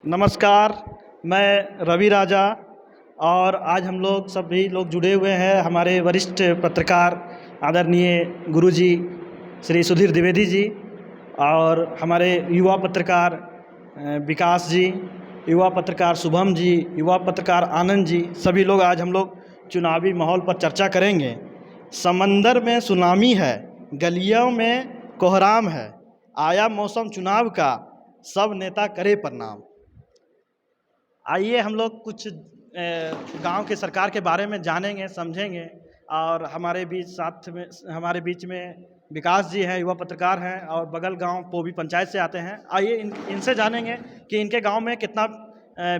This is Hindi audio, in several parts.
नमस्कार, मैं रवि राजा और आज हम लोग सभी लोग जुड़े हुए हैं हमारे वरिष्ठ पत्रकार आदरणीय गुरुजी श्री सुधीर द्विवेदी जी और हमारे युवा पत्रकार विकास जी, युवा पत्रकार शुभम जी, युवा पत्रकार आनंद जी, सभी लोग आज हम लोग चुनावी माहौल पर चर्चा करेंगे। समंदर में सुनामी है, गलियों में कोहराम है, आया मौसम चुनाव का, सब नेता करे प्रणाम। आइए हम लोग कुछ गांव के सरकार के बारे में जानेंगे, समझेंगे और हमारे बीच में विकास जी हैं, युवा पत्रकार हैं और बगल गांव पोभी पंचायत से आते हैं। आइए इनसे जानेंगे कि इनके गांव में कितना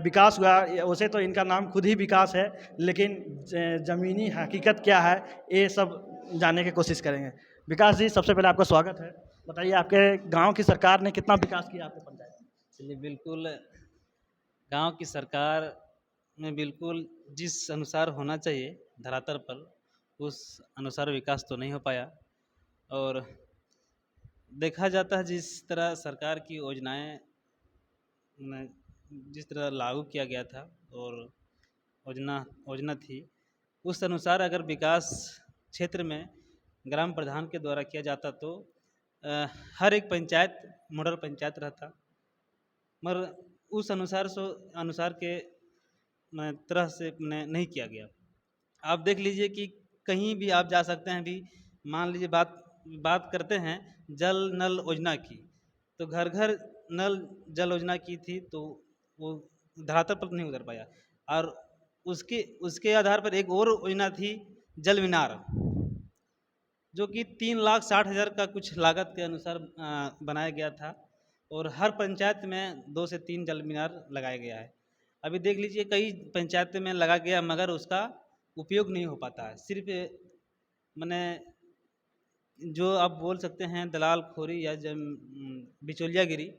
विकास हुआ। वैसे तो इनका नाम खुद ही विकास है, लेकिन ज़मीनी हकीकत क्या है ये सब जानने की कोशिश करेंगे। विकास जी, सबसे पहले आपका स्वागत है। बताइए आपके गाँव की सरकार ने कितना विकास किया आपके पंचायत में? चलिए, बिल्कुल गांव की सरकार में बिल्कुल जिस अनुसार होना चाहिए धरातल पर उस अनुसार विकास तो नहीं हो पाया। और देखा जाता है जिस तरह सरकार की योजनाएं जिस तरह लागू किया गया था और योजना थी, उस अनुसार अगर विकास क्षेत्र में ग्राम प्रधान के द्वारा किया जाता तो हर एक पंचायत मॉडल पंचायत रहता, मगर उस अनुसार के तरह से नहीं किया गया। आप देख लीजिए कि कहीं भी आप जा सकते हैं। अभी मान लीजिए बात करते हैं जल नल योजना की, तो घर घर नल जल योजना की थी, तो वो धरातल पर नहीं उतर पाया। और उसके आधार पर एक और योजना थी जल मीनार, जो कि 3,60,000 का कुछ लागत के अनुसार बनाया गया था और हर पंचायत में 2 से 3 जल मीनार लगाया गया है। अभी देख लीजिए कई पंचायत में लगा गया, मगर उसका उपयोग नहीं हो पाता है। सिर्फ मैंने जो आप बोल सकते हैं दलाल खोरी या बिचौलियागिरी,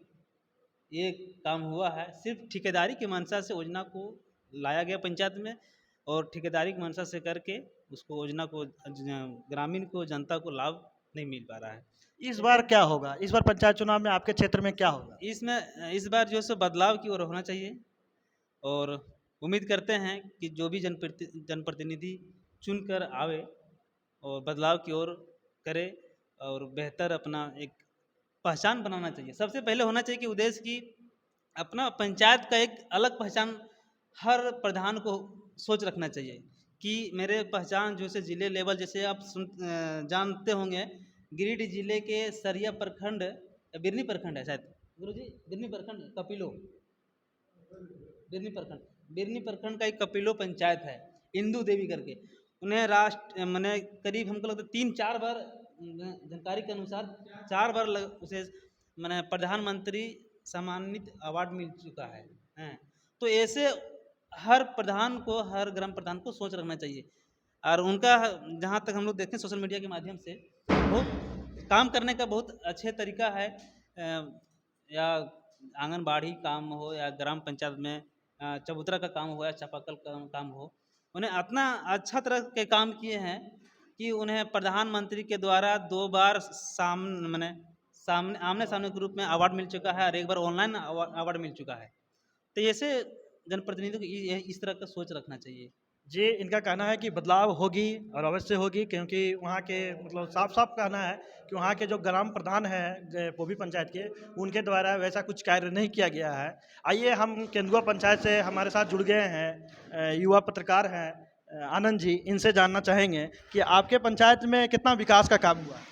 ये काम हुआ है। सिर्फ ठेकेदारी की मंशा से योजना को लाया गया पंचायत में और ठेकेदारी की मंशा से करके उसको योजना को ग्रामीण को जनता को लाभ नहीं मिल पा रहा है। इस बार क्या होगा? इस बार पंचायत चुनाव में आपके क्षेत्र में क्या होगा? इस बार जो है सो बदलाव की ओर होना चाहिए और उम्मीद करते हैं कि जो भी जनप्रतिनिधि चुनकर आवे और बदलाव की ओर करे और बेहतर अपना एक पहचान बनाना चाहिए। सबसे पहले होना चाहिए कि उद्देश्य की अपना पंचायत का एक अलग पहचान हर प्रधान को सोच रखना चाहिए कि मेरे पहचान जो से जिले लेवल, जैसे आप जानते होंगे गिरिडीह जिले के सरिया प्रखंड, बिरनी प्रखंड है शायद गुरुजी, बिरनी प्रखंड कपिलो, बिरनी प्रखंड का एक कपिलो पंचायत है, इंदू देवी करके। उन्हें मैंने करीब हमको लगता है 3-4 बार, जानकारी के अनुसार 4 बार उसे मैंने प्रधानमंत्री सम्मानित अवार्ड मिल चुका है। तो ऐसे हर ग्राम प्रधान को सोच रखना चाहिए। और उनका जहाँ तक हम लोग देखते हैं सोशल मीडिया के माध्यम से बहुत काम करने का बहुत अच्छे तरीका है। या आंगनबाड़ी काम हो या ग्राम पंचायत में चबूतरा का काम हो या चापाकल का काम हो, उन्हें इतना अच्छा तरह के काम किए हैं कि उन्हें प्रधानमंत्री के द्वारा 2 बार आमने सामने के रूप में अवार्ड मिल चुका है और 1 बार ऑनलाइन अवार्ड मिल चुका है। तो ऐसे जनप्रतिनिधियों को इस तरह का सोच रखना चाहिए। जी, इनका कहना है कि बदलाव होगी और अवश्य होगी, क्योंकि वहाँ के मतलब साफ साफ कहना है कि वहाँ के जो ग्राम प्रधान हैं पोभी पंचायत के, उनके द्वारा वैसा कुछ कार्य नहीं किया गया है। आइए हम केंदुआ पंचायत से हमारे साथ जुड़ गए हैं युवा पत्रकार हैं आनंद जी, इनसे जानना चाहेंगे कि आपके पंचायत में कितना विकास का काम हुआ है?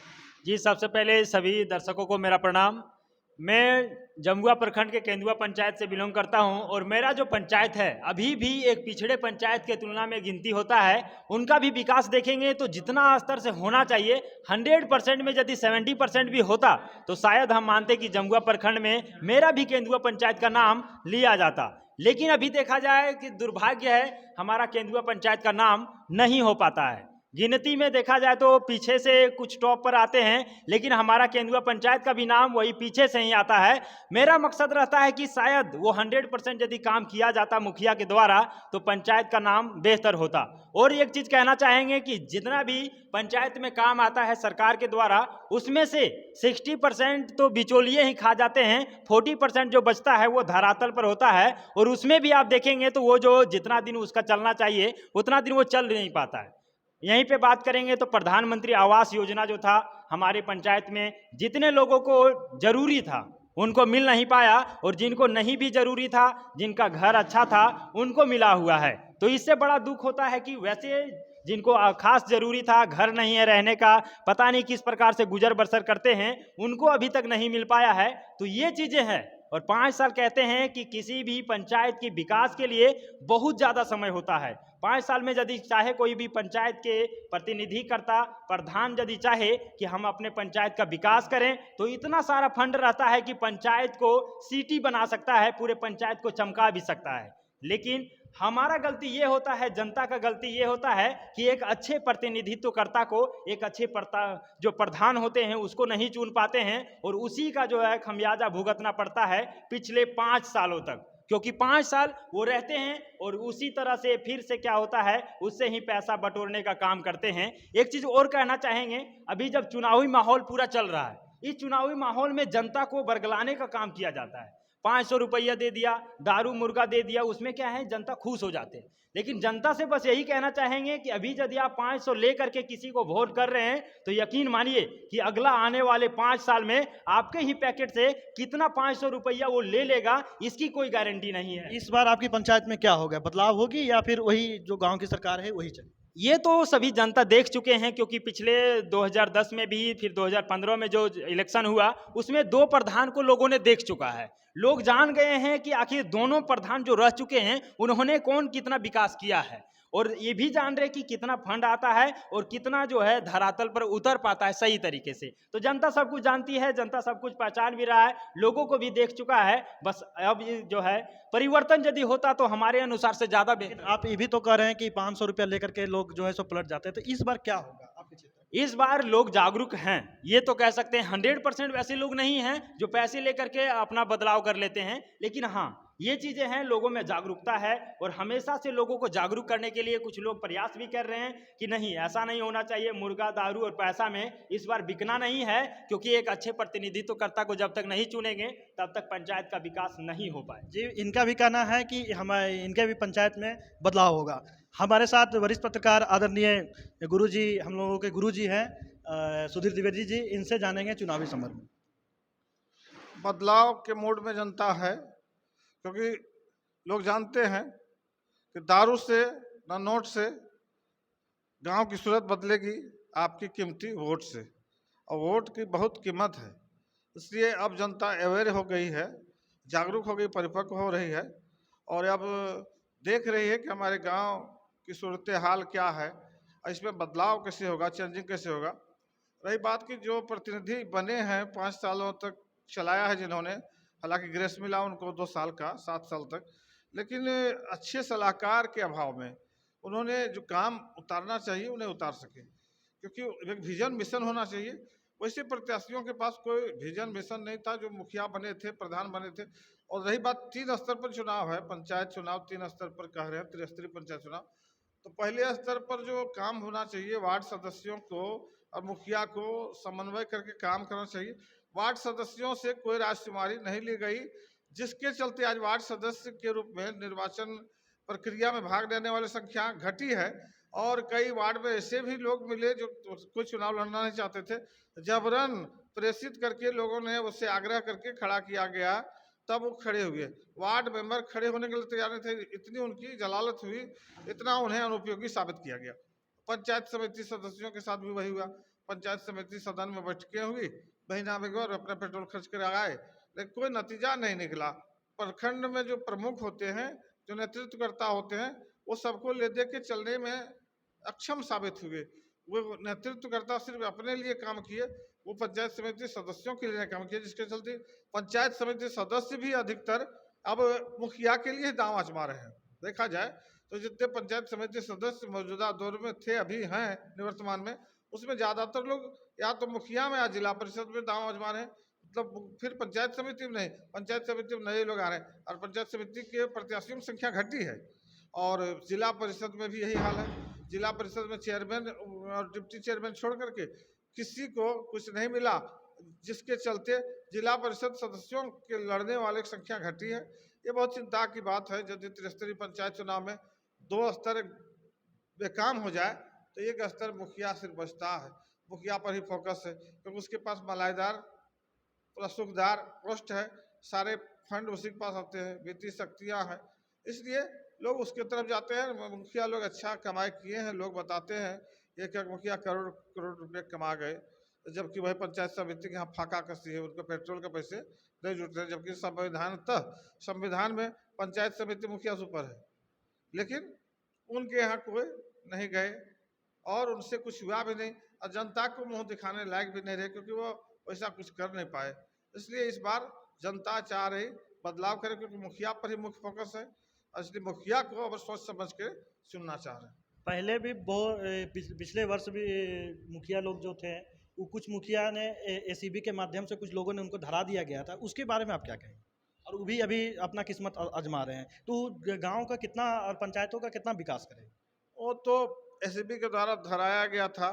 जी, सबसे पहले सभी दर्शकों को मेरा प्रणाम। मैं जमुआ प्रखंड के केंदुआ पंचायत से बिलोंग करता हूं और मेरा जो पंचायत है अभी भी एक पिछड़े पंचायत के तुलना में गिनती होता है। उनका भी विकास देखेंगे तो जितना स्तर से होना चाहिए 100% में यदि 70% भी होता तो शायद हम मानते कि जमुआ प्रखंड में मेरा भी केंदुआ पंचायत का नाम लिया जाता। लेकिन अभी देखा जाए कि दुर्भाग्य है, हमारा केंदुआ पंचायत का नाम नहीं हो पाता है। गिनती में देखा जाए तो पीछे से कुछ टॉप पर आते हैं, लेकिन हमारा केंदुआ पंचायत का भी नाम वही पीछे से ही आता है। मेरा मकसद रहता है कि शायद वो 100% यदि काम किया जाता मुखिया के द्वारा तो पंचायत का नाम बेहतर होता। और एक चीज़ कहना चाहेंगे कि जितना भी पंचायत में काम आता है सरकार के द्वारा, उसमें से 60% तो बिचौलिए ही खा जाते हैं, 40% जो बचता है वो धरातल पर होता है। और उसमें भी आप देखेंगे तो वो जो जितना दिन उसका चलना चाहिए उतना दिन वो चल नहीं पाता है। यहीं पे बात करेंगे तो प्रधानमंत्री आवास योजना जो था हमारे पंचायत में, जितने लोगों को जरूरी था उनको मिल नहीं पाया, और जिनको नहीं भी जरूरी था, जिनका घर अच्छा था, उनको मिला हुआ है। तो इससे बड़ा दुख होता है कि वैसे जिनको खास जरूरी था, घर नहीं है रहने का, पता नहीं किस प्रकार से गुजर बसर करते हैं, उनको अभी तक नहीं मिल पाया है। तो ये चीजें हैं। और 5 साल कहते हैं कि किसी भी पंचायत की विकास के लिए बहुत ज़्यादा समय होता है। 5 साल में यदि चाहे कोई भी पंचायत के प्रतिनिधि करता, प्रधान यदि चाहे कि हम अपने पंचायत का विकास करें, तो इतना सारा फंड रहता है कि पंचायत को सिटी बना सकता है, पूरे पंचायत को चमका भी सकता है। लेकिन हमारा गलती ये होता है, जनता का गलती ये होता है कि एक अच्छे प्रतिनिधित्वकर्ता को, एक अच्छे जो प्रधान होते हैं उसको नहीं चुन पाते हैं, और उसी का जो है खमियाजा भुगतना पड़ता है पिछले 5 सालों तक। क्योंकि 5 साल वो रहते हैं और उसी तरह से फिर से क्या होता है, उससे ही पैसा बटोरने का काम करते हैं। एक चीज और कहना चाहेंगे, अभी जब चुनावी माहौल पूरा चल रहा है, इस चुनावी माहौल में जनता को बरगलाने का काम किया जाता है। 500 रुपया दे दिया, दारू मुर्गा दे दिया, उसमें क्या है जनता खुश हो जाते हैं। लेकिन जनता से बस यही कहना चाहेंगे कि अभी यदि आप 500 लेकर के किसी को वोट कर रहे हैं तो यकीन मानिए कि अगला आने वाले 5 साल में आपके ही पैकेट से कितना 500 रुपया वो ले लेगा, इसकी कोई गारंटी नहीं है। इस बार आपकी पंचायत में क्या होगा, बदलाव होगी या फिर वही जो गांव की सरकार है वही चले? ये तो सभी जनता देख चुके हैं, क्योंकि पिछले 2010 में भी, फिर 2015 में जो इलेक्शन हुआ उसमें 2 प्रधान को लोगों ने देख चुका है। लोग जान गए हैं कि आखिर दोनों प्रधान जो रह चुके हैं उन्होंने कौन कितना विकास किया है, और ये भी जान रहे कि कितना फंड आता है और कितना जो है धरातल पर उतर पाता है सही तरीके से। तो जनता सब कुछ जानती है, जनता सब कुछ पहचान भी रहा है, लोगों को भी देख चुका है। बस अब ये जो है परिवर्तन यदि होता तो हमारे अनुसार से ज्यादा बेहतर। आप ये भी तो कह रहे हैं कि 500 रुपया लेकर के लोग जो है सो पलट जाते हैं, तो इस बार क्या होगा आपके क्षेत्र में? इस बार लोग जागरूक हैं, ये तो कह सकते हैं। 100% वैसे लोग नहीं हैं जो पैसे लेकर के अपना बदलाव कर लेते हैं, लेकिन हाँ ये चीजें हैं, लोगों में जागरूकता है। और हमेशा से लोगों को जागरूक करने के लिए कुछ लोग प्रयास भी कर रहे हैं कि नहीं ऐसा नहीं होना चाहिए, मुर्गा दारू और पैसा में इस बार बिकना नहीं है, क्योंकि एक अच्छे प्रतिनिधित्वकर्ता को जब तक नहीं चुनेंगे तब तक पंचायत का विकास नहीं हो पाए। जी, इनका भी कहना है कि हमारे इनके भी पंचायत में बदलाव होगा। हमारे साथ वरिष्ठ पत्रकार आदरणीय गुरुजी, हम लोगों के गुरुजी हैं सुधीर द्विवेदी जी, इनसे जानेंगे चुनावी समर में। बदलाव के मूड में जनता है, क्योंकि लोग जानते हैं कि दारू से न नोट से गांव की सूरत बदलेगी, आपकी कीमती वोट से, और वोट की बहुत कीमत है। इसलिए अब जनता अवेयर हो गई है, जागरूक हो गई, परिपक्व हो रही है, और अब देख रही है कि हमारे गांव की सूरत हाल क्या है, और इसमें बदलाव कैसे होगा, चेंजिंग कैसे होगा। रही बात की जो प्रतिनिधि बने हैं 5 सालों तक चलाया है जिन्होंने, हालांकि ग्रेस मिला उनको 2 साल का, 7 साल तक, लेकिन अच्छे सलाहकार के अभाव में उन्होंने जो काम उतारना चाहिए उन्हें उतार सके, क्योंकि एक विजन मिशन होना चाहिए। वैसे प्रत्याशियों के पास कोई विजन मिशन नहीं था जो मुखिया बने थे, प्रधान बने थे। और रही बात 3 स्तर पर चुनाव है, पंचायत चुनाव 3 स्तर पर कह रहे हैं, त्रिस्तरीय पंचायत चुनाव। तो पहले स्तर पर जो काम होना चाहिए, वार्ड सदस्यों को और मुखिया को समन्वय करके काम करना चाहिए। वार्ड सदस्यों से कोई राजकुमारी नहीं ली गई, जिसके चलते आज वार्ड सदस्य के रूप में निर्वाचन प्रक्रिया में भाग लेने वाली संख्या घटी है। और कई वार्ड में ऐसे भी लोग मिले जो कोई चुनाव लड़ना नहीं चाहते थे, जबरन प्रेषित करके लोगों ने उससे आग्रह करके खड़ा किया गया, तब वो खड़े हुए। वार्ड मेंबर खड़े होने के लिए तैयार नहीं थे, इतनी उनकी जलालत हुई, इतना उन्हें अनुपयोगी साबित किया गया। पंचायत समिति सदस्यों के साथ भी वही हुआ। पंचायत समिति सदन में बैठकें हुई, महीना में और अपना पेट्रोल खर्च कर आए, लेकिन कोई नतीजा नहीं निकला। प्रखंड में जो प्रमुख होते हैं, जो नेतृत्वकर्ता होते हैं, वो सबको ले दे के चलने में अक्षम साबित हुए। वो नेतृत्वकर्ता सिर्फ अपने लिए काम किए, वो पंचायत समिति सदस्यों के लिए काम किए, जिसके चलते पंचायत समिति सदस्य भी अधिकतर अब मुखिया के लिए दांव आजमा रहे हैं। देखा जाए तो जितने पंचायत समिति सदस्य मौजूदा दौर में थे, अभी हैं निवर्तमान में, उसमें ज़्यादातर लोग या तो मुखिया में या जिला परिषद में दांव आजमा रहे हैं। मतलब फिर पंचायत समिति में नहीं, पंचायत समिति में नए लोग आ रहे हैं और पंचायत समिति के प्रत्याशियों की संख्या घटी है। और जिला परिषद में भी यही हाल है। जिला परिषद में चेयरमैन और डिप्टी चेयरमैन छोड़ करके किसी को कुछ नहीं मिला, जिसके चलते जिला परिषद सदस्यों के लड़ने वाले की संख्या घटी है। ये बहुत चिंता की बात है। यदि त्रिस्तरीय पंचायत चुनाव में 2 स्तर बेकाम हो जाए तो एक स्तर मुखिया सिर्फ बचता है, मुखिया पर ही फोकस है, क्योंकि उसके पास मलाईदार सुखदार पोस्ट है, सारे फंड उसी के पास आते हैं, वित्तीय शक्तियाँ हैं, इसलिए लोग उसके तरफ जाते हैं। मुखिया लोग अच्छा कमाई किए हैं, लोग बताते हैं एक मुखिया करोड़ करोड़ रुपए कमा गए, जबकि वही पंचायत समिति के यहाँ फाका कसी है, उनको पेट्रोल के पैसे नहीं जुट रहे। जबकि संविधान में पंचायत समिति मुखिया से ऊपर है, लेकिन उनके यहाँ कोई नहीं गए और उनसे कुछ हुआ भी नहीं और जनता को मुंह दिखाने लायक भी नहीं रहे, क्योंकि वो वैसा कुछ कर नहीं पाए। इसलिए इस बार जनता चाह रही बदलाव करे, क्योंकि मुखिया पर ही मुख्य फोकस है, इसलिए मुखिया को अब सोच समझ के चुनना चाह रहे हैं। पहले भी बहुत पिछले वर्ष भी मुखिया लोग जो थे, वो कुछ मुखिया ने एसीबी के माध्यम से कुछ लोगों ने उनको धरा दिया गया था, उसके बारे में आप क्या कहेंगे? और वो भी अभी अपना किस्मत आजमा रहे हैं, तो गांव का कितना और पंचायतों का कितना विकास करें? वो तो एसीबी के द्वारा धराया गया था,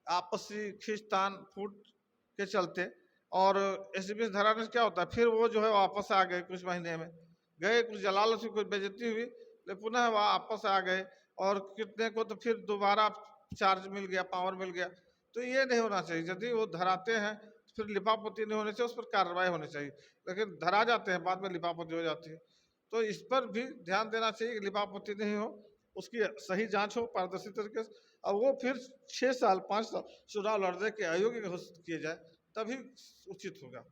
आपसी खींचतान फूट के चलते, और एसीबी से धराने से क्या होता है, फिर वो जो है वापस आ गए, कुछ महीने में गए, कुछ जलाल से कुछ बेइज्जती हुई, लेकिन पुनः वह वापस आ गए, और कितने को तो फिर दोबारा चार्ज मिल गया, पावर मिल गया। तो ये नहीं होना चाहिए। यदि वो धराते हैं फिर लिपापोती नहीं होनी चाहिए, उस पर कार्रवाई होनी चाहिए, लेकिन धरा जाते हैं बाद में लिपापोती हो जाती है। तो इस पर भी ध्यान देना चाहिए कि लिपापोती नहीं हो, उसकी सही जांच हो पारदर्शी तरीके से, और वो फिर 6 साल 5 साल चुनाव लड़ने के अयोग्य घोषित किए जाए, तभी उचित होगा।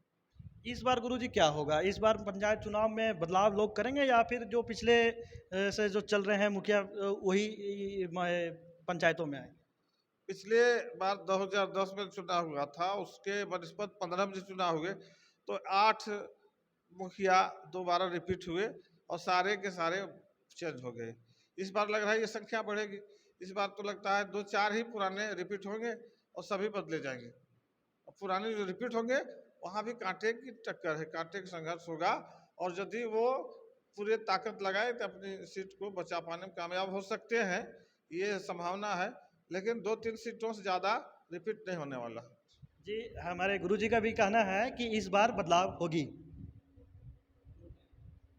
इस बार गुरुजी क्या होगा? इस बार पंचायत चुनाव में बदलाव लोग करेंगे या फिर जो पिछले से जो चल रहे हैं मुखिया वही पंचायतों में आएंगे? पिछले बार 2010 में चुनाव हुआ था, उसके बनस्पत 15 में चुनाव हुए तो 8 मुखिया दोबारा रिपीट हुए और सारे के सारे चेंज हो गए। इस बार लग रहा है ये संख्या बढ़ेगी। इस बार तो लगता है 2-4 ही पुराने रिपीट होंगे और सभी बदले जाएंगे। और पुराने जो रिपीट होंगे वहाँ भी कांटे की टक्कर है, कांटे का संघर्ष होगा, और यदि वो पूरे ताकत लगाए तो अपनी सीट को बचा पाने में कामयाब हो सकते हैं, ये संभावना है। लेकिन 2-3 सीटों से ज़्यादा रिपीट नहीं होने वाला। जी, हमारे गुरुजी का भी कहना है कि इस बार बदलाव होगी।